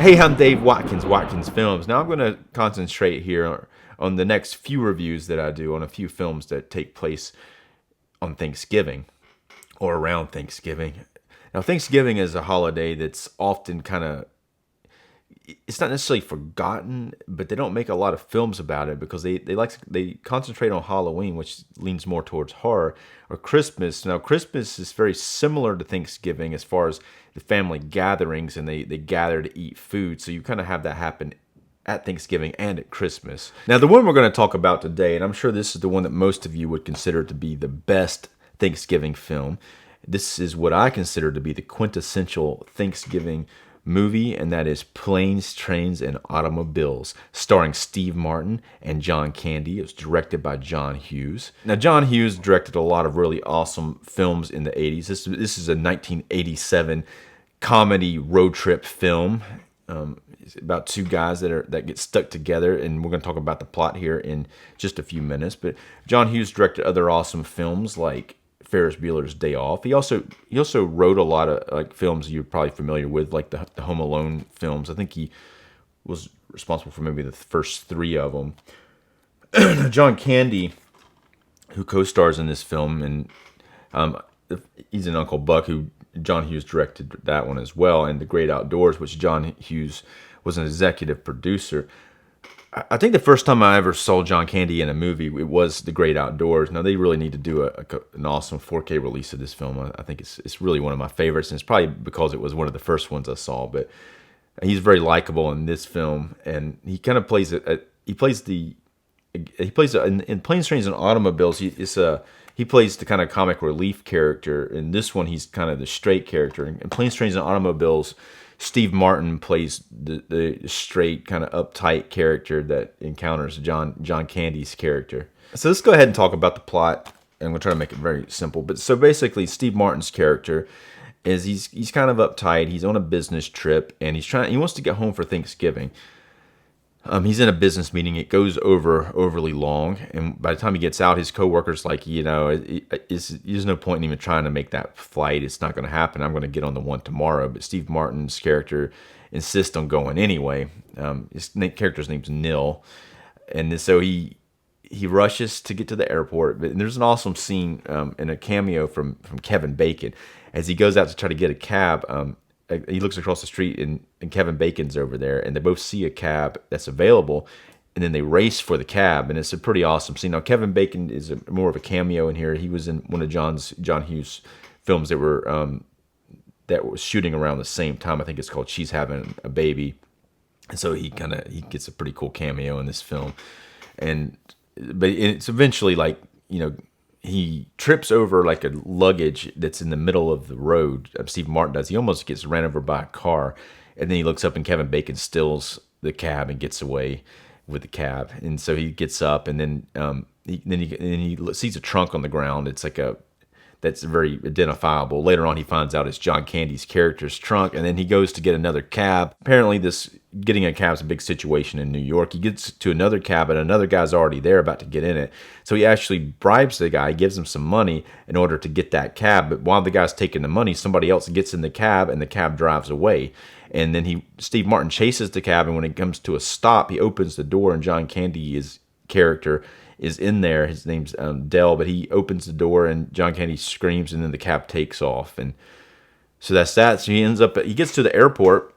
Hey, I'm Dave Watkins, Watkins Films. Now I'm going to concentrate here on the next few reviews that I do on a few films that take place on Thanksgiving or around Thanksgiving. Now, Thanksgiving is a holiday that's often it's not necessarily forgotten, but they don't make a lot of films about it because they concentrate on Halloween, which leans more towards horror, or Christmas. Now, Christmas is very similar to Thanksgiving as far as the family gatherings, and they gather to eat food. So you kind of have that happen at Thanksgiving and at Christmas. Now, the one we're going to talk about today, and I'm sure this is the one that most of you would consider to be the best Thanksgiving film. This is what I consider to be the quintessential Thanksgiving movie, and that is Planes, Trains, and Automobiles, starring Steve Martin and John Candy. It was directed by John Hughes. Now, John Hughes directed a lot of really awesome films in the 80s. This is a 1987 comedy road trip film. It's about two guys that get stuck together, and we're going to talk about the plot here in just a few minutes. But John Hughes directed other awesome films like Ferris Bueller's Day Off. He also wrote a lot of like films you're probably familiar with, like the Home Alone films. I think he was responsible for maybe the first three of them. John Candy, who co-stars in this film, and he's an Uncle Buck, who John Hughes directed that one as well, and The Great Outdoors, which John Hughes was an executive producer. I think the first time I ever saw John Candy in a movie, it was The Great Outdoors. Now, they really need to do an awesome 4K release of this film. I think it's really one of my favorites, and it's probably because it was one of the first ones I saw. But he's very likable in this film, and he kind of plays in Planes, Trains, and Automobiles. He plays the kind of comic relief character. In this one, he's kind of the straight character. In Planes, Trains, and Automobiles, Steve Martin plays the straight, kind of uptight character that encounters John Candy's character. So let's go ahead and talk about the plot, and we'll try to make it very simple. But so basically, Steve Martin's character is he's kind of uptight. He's on a business trip, and he wants to get home for Thanksgiving. He's in a business meeting. It goes overly long, and by the time he gets out, his coworker's like, there's no point in even trying to make that flight. It's not going to happen. I'm going to get on the one tomorrow. But Steve Martin's character insists on going anyway. His character's name's Nil, and so he rushes to get to the airport. But there's an awesome scene and a cameo from Kevin Bacon as he goes out to try to get a cab. He looks across the street, and Kevin Bacon's over there, and they both see a cab that's available, and then they race for the cab, and it's a pretty awesome scene. Now, Kevin Bacon is more of a cameo in here. He was in one of John Hughes films that was shooting around the same time. I think it's called She's Having a Baby, and so he gets a pretty cool cameo in this film. But it's eventually he trips over like a luggage that's in the middle of the road. Steve Martin does. He almost gets ran over by a car, and then he looks up, and Kevin Bacon steals the cab and gets away with the cab. And so he gets up, and then he sees a trunk on the ground. It's that's very identifiable. Later on, he finds out it's John Candy's character's trunk, and then he goes to get another cab. Apparently, getting a cab is a big situation in New York. He gets to another cab, and another guy's already there about to get in it. So he actually bribes the guy, gives him some money in order to get that cab. But while the guy's taking the money, somebody else gets in the cab, and the cab drives away. And then Steve Martin chases the cab, and when it comes to a stop, he opens the door, and John Candy's character is in there. His name's Dell, but he opens the door, and John Candy screams, and then the cab takes off. And so that's that. So he gets to the airport,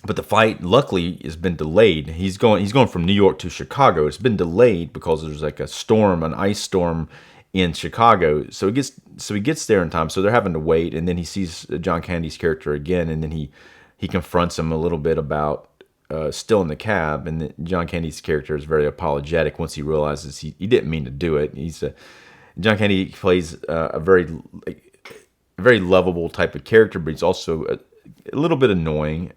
but the flight luckily has been delayed. He's going from New York to Chicago. It's been delayed because there's like an ice storm in Chicago. So he gets there in time. So they're having to wait, and then he sees John Candy's character again, and then he confronts him a little bit about still in the cab, and John Candy's character is very apologetic once he realizes he didn't mean to do it. John Candy plays a very lovable type of character, but he's also a little bit annoying,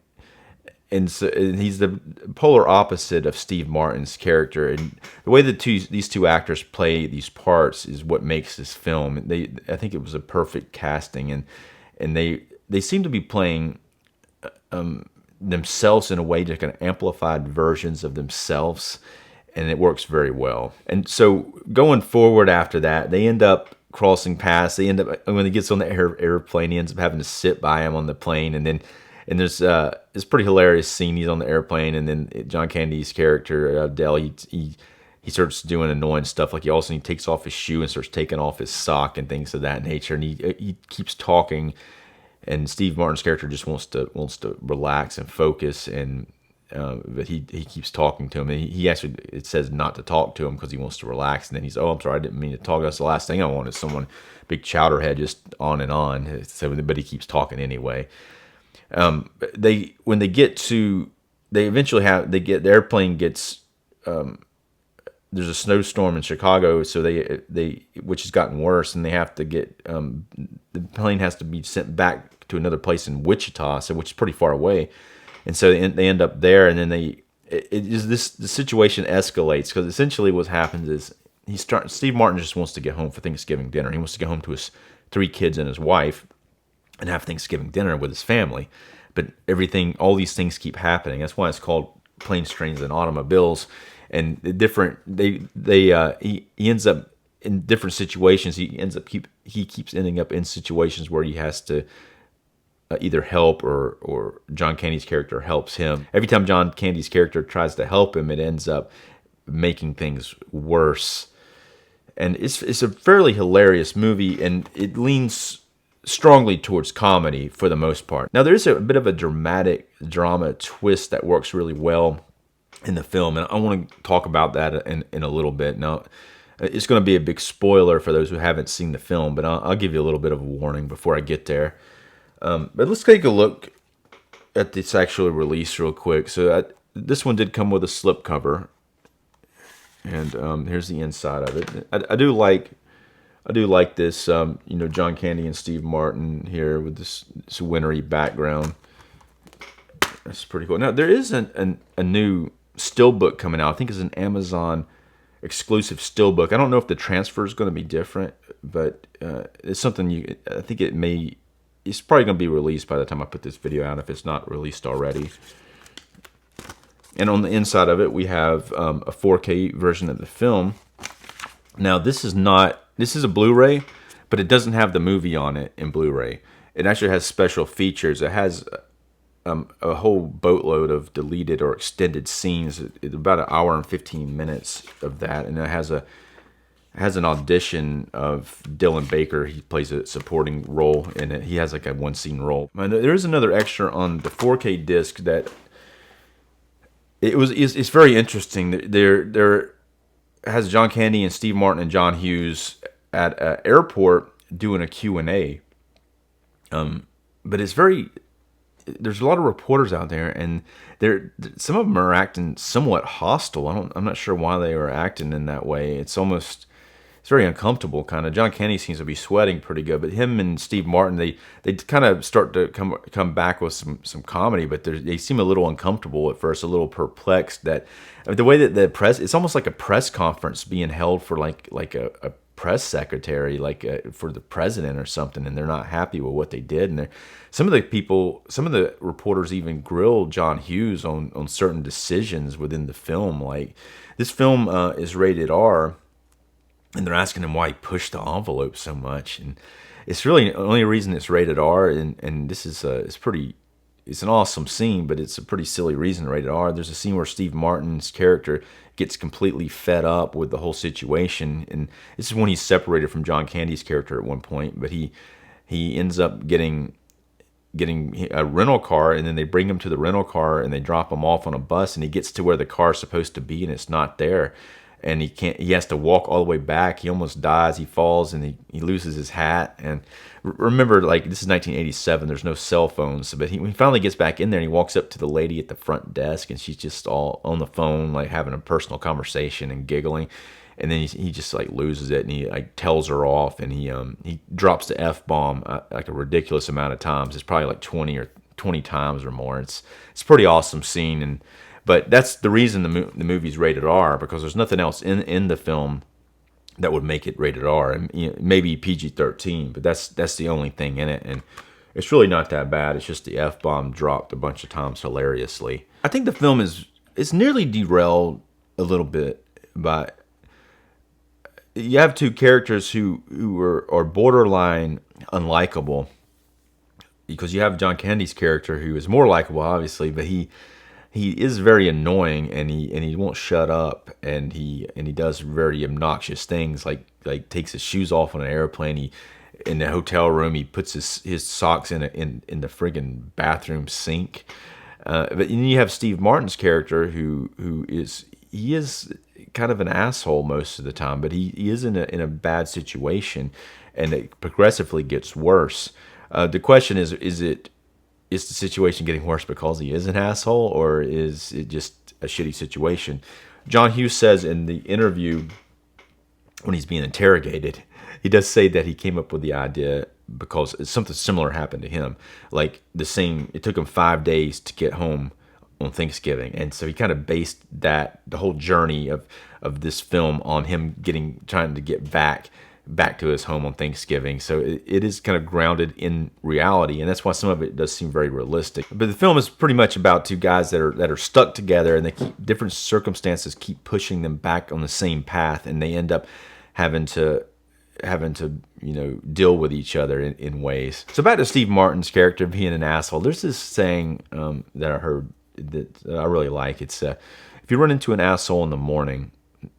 and he's the polar opposite of Steve Martin's character. And the way these two actors play these parts is what makes this film. I think it was a perfect casting, and they seem to be playing themselves in a way, just kind of amplified versions of themselves, and it works very well. And so going forward after that, they end up crossing paths. When he gets on the airplane, he ends up having to sit by him on the plane, and then And there's it's a pretty hilarious scene. He's on the airplane, and then John Candy's character Dell, he starts doing annoying stuff. Like he takes off his shoe and starts taking off his sock and things of that nature. And he keeps talking, and Steve Martin's character just wants to relax and focus. And but he keeps talking to him, and he actually, it says not to talk to him because he wants to relax. And then he's, oh, I'm sorry, I didn't mean to talk. That's the last thing I want is someone big chowderhead just on and on. So, but he keeps talking anyway. When they get to, they eventually have, the airplane gets, there's a snowstorm in Chicago, so which has gotten worse, and they have to get, the plane has to be sent back to another place in Wichita, so which is pretty far away, and so they end up there, and then the situation escalates, because essentially what happens is Steve Martin just wants to get home for Thanksgiving dinner. He wants to get home to his 3 kids and his wife and have Thanksgiving dinner with his family. But all these things keep happening. That's why it's called Planes, Trains, and Automobiles. And he ends up in different situations. He keeps ending up in situations where he has to either help or John Candy's character helps him. Every time John Candy's character tries to help him, it ends up making things worse. And it's a fairly hilarious movie, and it leans strongly towards comedy for the most part. Now, there's a bit of a drama twist that works really well in the film, and I want to talk about that in a little bit. Now, it's going to be a big spoiler for those who haven't seen the film, but I'll give you a little bit of a warning before I get there. But let's take a look at this actual release real quick. So this one did come with a slipcover, and here's the inside of it. I do like this, John Candy and Steve Martin here with this wintry background. That's pretty cool. Now, there is a new steelbook coming out. I think it's an Amazon exclusive steelbook. I don't know if the transfer is going to be different, but it's something I think it's probably going to be released by the time I put this video out, if it's not released already. And on the inside of it, we have a 4K version of the film. Now, this is a Blu-ray, but it doesn't have the movie on it in Blu-ray. It actually has special features. It has a whole boatload of deleted or extended scenes. It's about an hour and 15 minutes of that, and it has an audition of Dylan Baker. He plays a supporting role in it. He has like a 1-scene role. And there is another extra on the 4K disc that it's very interesting. There has John Candy and Steve Martin and John Hughes at an airport doing a Q&A. But there's a lot of reporters out there, and some of them are acting somewhat hostile. I'm not sure why they were acting in that way. It's very uncomfortable, kind of. John Candy seems to be sweating pretty good, but him and Steve Martin, they kind of start to come back with some comedy, but they seem a little uncomfortable at first, a little perplexed that the way that it's almost like a press conference being held for like a press secretary, for the president or something, and they're not happy with what they did. And some of the reporters even grilled John Hughes on certain decisions within the film. Like, this film is rated R, and they're asking him why he pushed the envelope so much, and it's really the only reason it's rated R. And this is it's an awesome scene, but it's a pretty silly reason rated R. There's a scene where Steve Martin's character gets completely fed up with the whole situation, and this is when he's separated from John Candy's character at one point. But he ends up getting a rental car, and then they bring him to the rental car and they drop him off on a bus, and he gets to where the car's supposed to be, and it's not there. And he has to walk all the way back. He almost dies. He falls, and he loses his hat. And remember, like, this is 1987. There's no cell phones. But he finally gets back in there, and he walks up to the lady at the front desk, and she's just all on the phone, like having a personal conversation and giggling. And then he just like loses it, and he like tells her off, and he drops the F-bomb like a ridiculous amount of times. It's probably like 20 times or more. It's a pretty awesome scene. But that's the reason the movie's rated R, because there's nothing else in the film that would make it rated R. And maybe PG-13, but that's the only thing in it, and it's really not that bad. It's just the F-bomb dropped a bunch of times hilariously. I think the film is nearly derailed a little bit by, you have 2 characters who are borderline unlikable. because you have John Candy's character who is more likable, obviously, but he is very annoying, and he won't shut up, and he does very obnoxious things, like takes his shoes off on an airplane. He in the hotel room, he puts his socks in the friggin' bathroom sink. But then you have Steve Martin's character who is kind of an asshole most of the time, but he is in a bad situation, and it progressively gets worse. The question is the situation getting worse because he is an asshole, or is it just a shitty situation? John Hughes says in the interview when he's being interrogated, he does say that he came up with the idea because something similar happened to him. Like it took him 5 days to get home on Thanksgiving, and so he kind of based the whole journey of this film on him trying to get back to his home on Thanksgiving. So it is kind of grounded in reality, and that's why some of it does seem very realistic. But the film is pretty much about two guys that are stuck together, and different circumstances keep pushing them back on the same path, and they end up having to deal with each other in ways. So back to Steve Martin's character being an asshole. There's this saying that I heard that I really like. It's if you run into an asshole in the morning,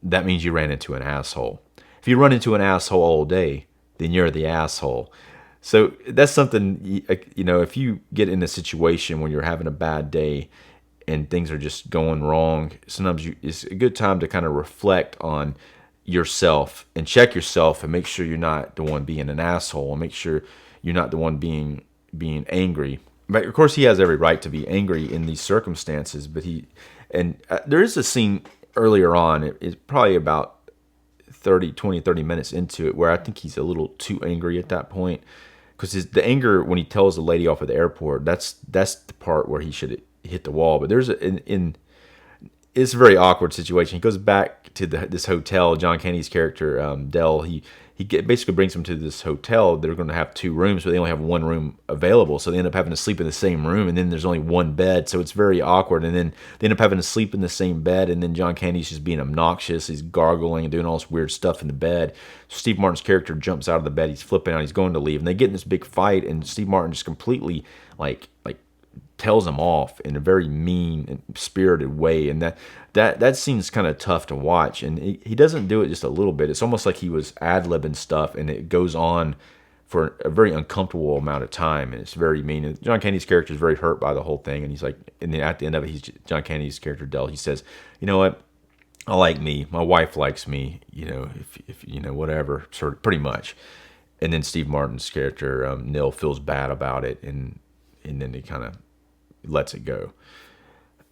that means you ran into an asshole. If you run into an asshole all day, then you're the asshole. So that's something, if you get in a situation when you're having a bad day and things are just going wrong, sometimes it's a good time to kind of reflect on yourself and check yourself and make sure you're not the one being an asshole, and make sure you're not the one being angry. But of course, he has every right to be angry in these circumstances. But there is a scene earlier on. It's probably about 30 minutes into it where I think he's a little too angry at that point, because the anger when he tells the lady off at the airport, that's the part where he should hit the wall. But it's a very awkward situation. He goes back to this hotel. John Candy's character, Dell, he basically brings him to this hotel. They're going to have 2 rooms, but they only have 1 room available. So they end up having to sleep in the same room, and then there's only 1 bed. So it's very awkward. And then they end up having to sleep in the same bed, and then John Candy's just being obnoxious. He's gargling and doing all this weird stuff in the bed. So Steve Martin's character jumps out of the bed. He's flipping out. He's going to leave. And they get in this big fight, and Steve Martin just completely like tells him off in a very mean and spirited way, and that scene's kind of tough to watch. And he doesn't do it just a little bit. It's almost like he was ad-libbing stuff, and it goes on for a very uncomfortable amount of time, and it's very mean. And John Candy's character is very hurt by the whole thing, and he's like, and then at the end of it, John Candy's character Dell, he says, "You know what? I like me. My wife likes me. If whatever, sort of, pretty much." And then Steve Martin's character Neil feels bad about it, and then he kind of lets it go.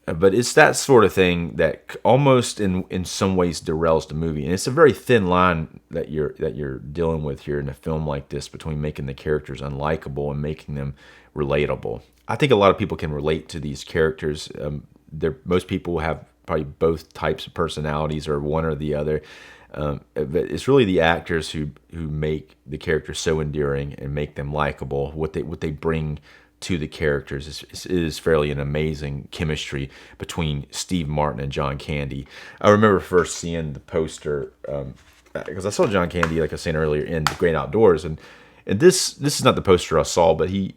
But it's that sort of thing that almost in some ways derails the movie, and it's a very thin line that you're dealing with here in a film like this, between making the characters unlikable and making them relatable. I think a lot of people can relate to these characters. Most people have probably both types of personalities, or one or the other. But it's really the actors who make the characters so endearing and make them likable. What they bring to the characters is fairly an amazing chemistry between Steve Martin and John Candy. I remember first seeing the poster because I saw John Candy, like I was saying earlier, in The Great Outdoors, and this is not the poster I saw, but he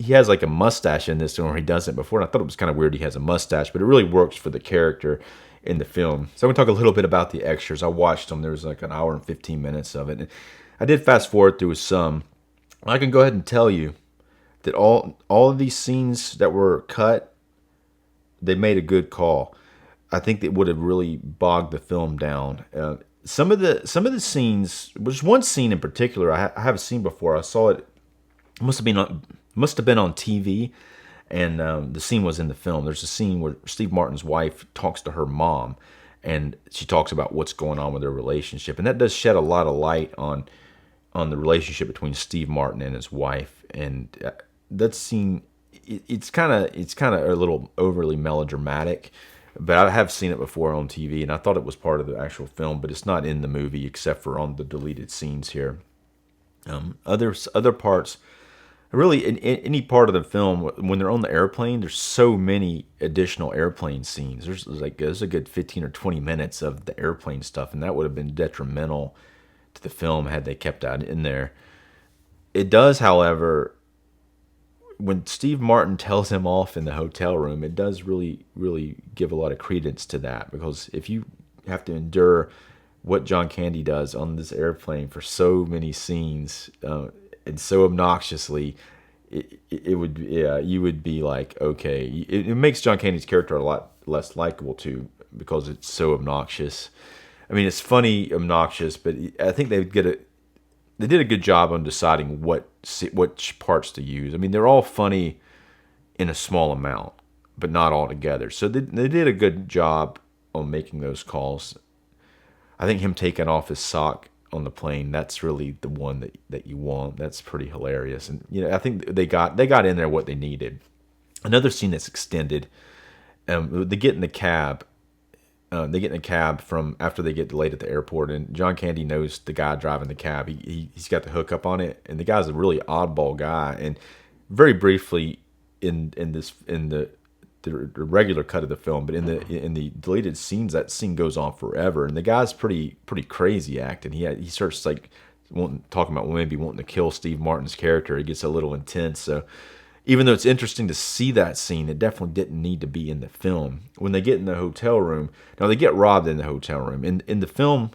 has like a mustache in this one where he doesn't before, and I thought it was kind of weird he has a mustache, but it really works for the character in the film. So I'm going to talk a little bit about the extras. I watched them. There was like an hour and 15 minutes of it, and I did fast forward through some. I can go ahead and tell you that all of these scenes that were cut, they made a good call. I think that would have really bogged the film down. Some of the scenes, there's one scene in particular I haven't seen before. I saw it. Must have been on TV, and the scene was in the film. There's a scene where Steve Martin's wife talks to her mom, and she talks about what's going on with their relationship, and that does shed a lot of light on the relationship between Steve Martin and his wife. And that scene, it's kind of a little overly melodramatic, but I have seen it before on TV, and I thought it was part of the actual film, but it's not in the movie except for on the deleted scenes here. Other parts, really in any part of the film, when they're on the airplane, there's so many additional airplane scenes. There's a good 15 or 20 minutes of the airplane stuff, and that would have been detrimental to the film had they kept that in there. It does, however, when Steve Martin tells him off in the hotel room, it does really, really give a lot of credence to that, because if you have to endure what John Candy does on this airplane for so many scenes, and so obnoxiously, it would, yeah, you would be like, okay, it makes John Candy's character a lot less likable too, because it's so obnoxious. I mean, it's funny, obnoxious, but I think they did a good job on deciding which parts to use. I mean, they're all funny in a small amount, but not all together. So they did a good job on making those calls. I think him taking off his sock on the plane, that's really the one that you want. That's pretty hilarious. And I think they got in there what they needed. Another scene that's extended, they get in the cab. They get in a cab from after they get delayed at the airport, and John Candy knows the guy driving the cab. He's got the hookup on it, and the guy's a really oddball guy. And very briefly in the regular cut of the film, but in the deleted scenes, that scene goes on forever, and the guy's pretty crazy acting. He starts like talking about maybe wanting to kill Steve Martin's character. It gets a little intense. So even though it's interesting to see that scene, it definitely didn't need to be in the film. When they get in the hotel room, now they get robbed in the hotel room. In the film,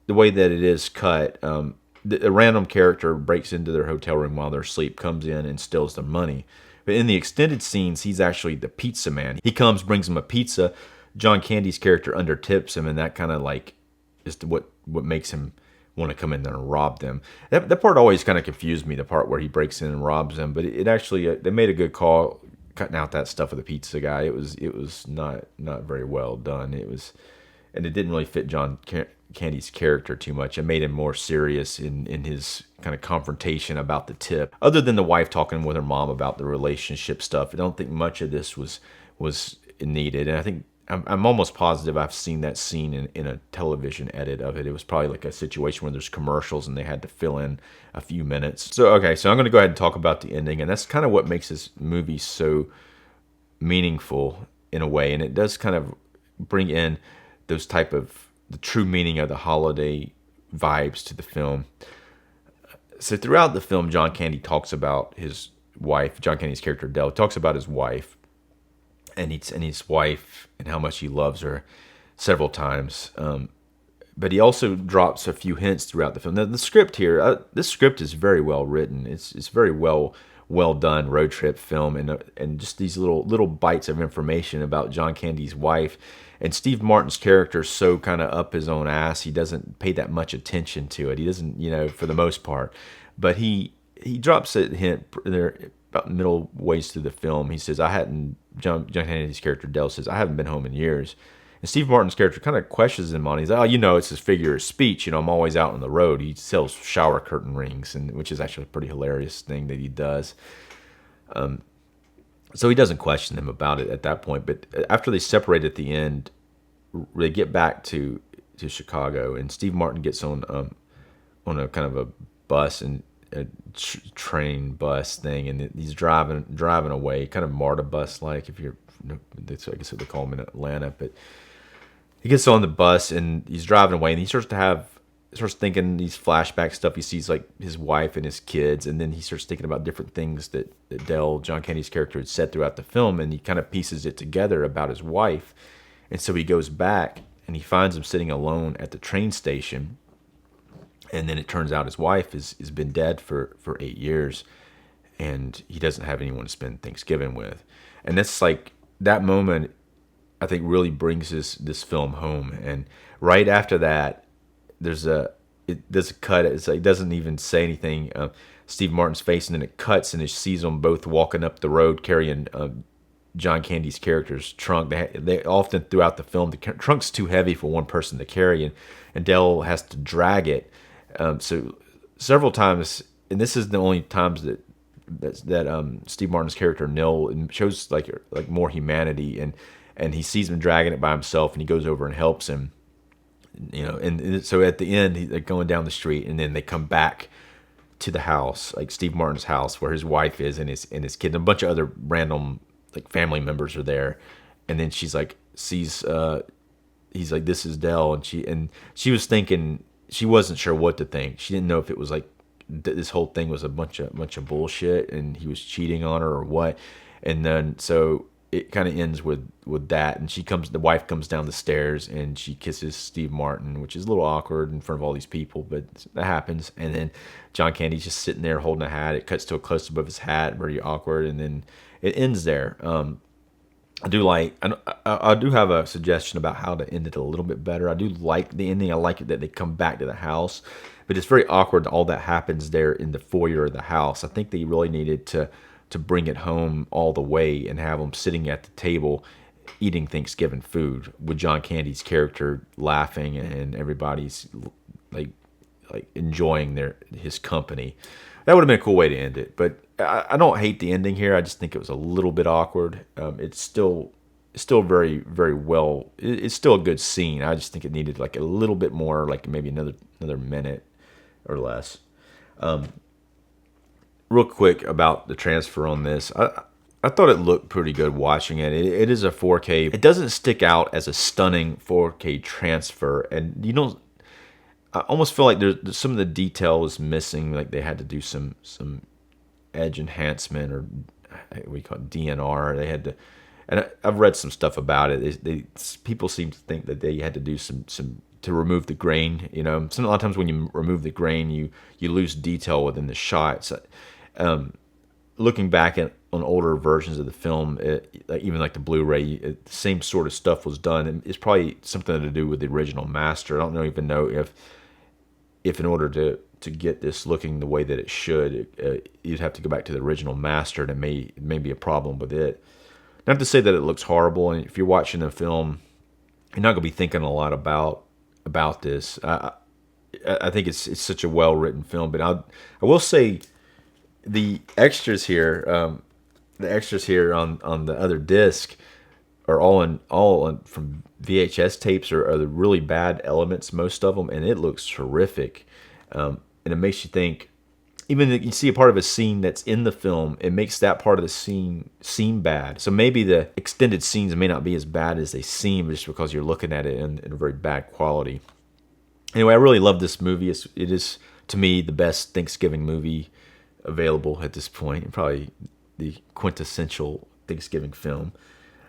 the way that it is cut, a random character breaks into their hotel room while they're asleep, comes in and steals their money. But in the extended scenes, he's actually the pizza man. He comes, brings him a pizza. John Candy's character undertips him, and that kind of like is what makes him want to come in there and rob them. That part always kind of confused me, the part where he breaks in and robs them. But it actually, they made a good call cutting out that stuff with the pizza guy. It was not very well done. And it didn't really fit John Candy's character too much. It made him more serious in his kind of confrontation about the tip. Other than the wife talking with her mom about the relationship stuff, I don't think much of this was needed. And I think I'm almost positive I've seen that scene in a television edit of it. It was probably like a situation where there's commercials and they had to fill in a few minutes. So I'm going to go ahead and talk about the ending, and that's kind of what makes this movie so meaningful in a way, and it does kind of bring in those type of the true meaning of the holiday vibes to the film. So throughout the film, John Candy talks about his wife. John Candy's character Dell talks about his wife and his wife and how much he loves her several times. But he also drops a few hints throughout the film. Now, the script here, this script is very well written. It's very well done road trip film, and just these little bites of information about John Candy's wife. And Steve Martin's character is so kind of up his own ass. He doesn't pay that much attention to it. He doesn't, for the most part. But he drops a hint there about middle ways through the film. He says, John Candy's character Dell says, I haven't been home in years. And Steve Martin's character kind of questions him on it. He's like, it's his figure of speech. I'm always out on the road. He sells shower curtain rings, which is actually a pretty hilarious thing that he does. So he doesn't question him about it at that point. But after they separate at the end, they get back to Chicago, and Steve Martin gets on a kind of a bus and a train bus thing, and he's driving away, kind of MARTA bus like. That's I guess what they call them in Atlanta. But he gets on the bus and he's driving away, and he starts thinking these flashback stuff. He sees like his wife and his kids, and then he starts thinking about different things that Dell, John Candy's character, had said throughout the film, and he kind of pieces it together about his wife. And so he goes back and he finds him sitting alone at the train station, and then it turns out his wife has been dead for 8 years, and he doesn't have anyone to spend Thanksgiving with. And that's like that moment, I think, really brings this film home. And right after that, there's a cut. It's like, it doesn't even say anything. Steve Martin's face, and then it cuts, and it sees them both walking up the road carrying John Candy's character's trunk. They often throughout the film, the trunk's too heavy for one person to carry, and Dell has to drag it. So several times, and this is the only times that Steve Martin's character Nil shows like more humanity, and he sees him dragging it by himself, and he goes over and helps him. And so at the end, they're going down the street, and then they come back to the house, like Steve Martin's house, where his wife is and his kid, and a bunch of other random like family members are there. And then he's like, this is Dell, and she was thinking, she wasn't sure what to think. She didn't know if it was like this whole thing was a bunch of bullshit, and he was cheating on her or what. And then so it kind of ends with that, and the wife comes down the stairs and she kisses Steve Martin, which is a little awkward in front of all these people, but that happens. And then John Candy's just sitting there holding a hat. It cuts to a close up of his hat, very awkward, and then it ends there. I do have a suggestion about how to end it a little bit better. I do like the ending. I like it that they come back to the house, but it's very awkward that all that happens there in the foyer of the house. I think they really needed to bring it home all the way and have them sitting at the table eating Thanksgiving food with John Candy's character laughing and everybody's like enjoying his company. That would have been a cool way to end it, but I don't hate the ending here. I just think it was a little bit awkward. It's still very, very well. It's still a good scene. I just think it needed like a little bit more, like maybe another minute or less. Real quick about the transfer on this. I thought it looked pretty good watching it. It is a 4K. It doesn't stick out as a stunning 4K transfer, and you don't. I almost feel like there's some of the detail is missing. Like they had to do some edge enhancement, or what do you call it, DNR. They had to, and I've read some stuff about it. People seem to think that they had to do some to remove the grain. You know, a lot of times when you remove the grain, you lose detail within the shots. Looking back on older versions of the film, even like the Blu-ray, the same sort of stuff was done, and it's probably something to do with the original master. I don't even know if in order to get this looking the way that it should, you'd have to go back to the original master, and it may be a problem with it. Not to say that it looks horrible, and if you're watching the film, you're not going to be thinking a lot about this. I think it's such a well-written film, but I will say the extras here on the other disc are all from VHS tapes, are the really bad elements, most of them, and it looks terrific. And it makes you think, even if you see a part of a scene that's in the film, it makes that part of the scene seem bad. So maybe the extended scenes may not be as bad as they seem just because you're looking at it in a very bad quality. Anyway, I really love this movie. It is, to me, the best Thanksgiving movie available at this point, and probably the quintessential Thanksgiving film.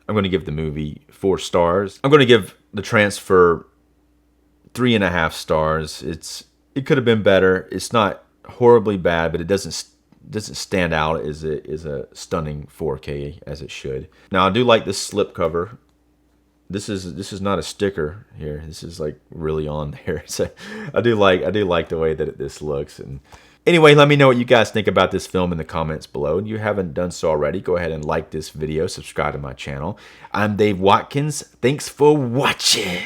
I'm going to give the movie 4 stars. I'm going to give the transfer 3.5 stars. It could have been better. It's not horribly bad, but it doesn't stand out as a stunning 4K as it should. Now I do like this slipcover. This is not a sticker here. This is like really on there. So I do like the way that this looks. And anyway, let me know what you guys think about this film in the comments below. And if you haven't done so already, go ahead and like this video, subscribe to my channel. I'm Dave Watkins. Thanks for watching.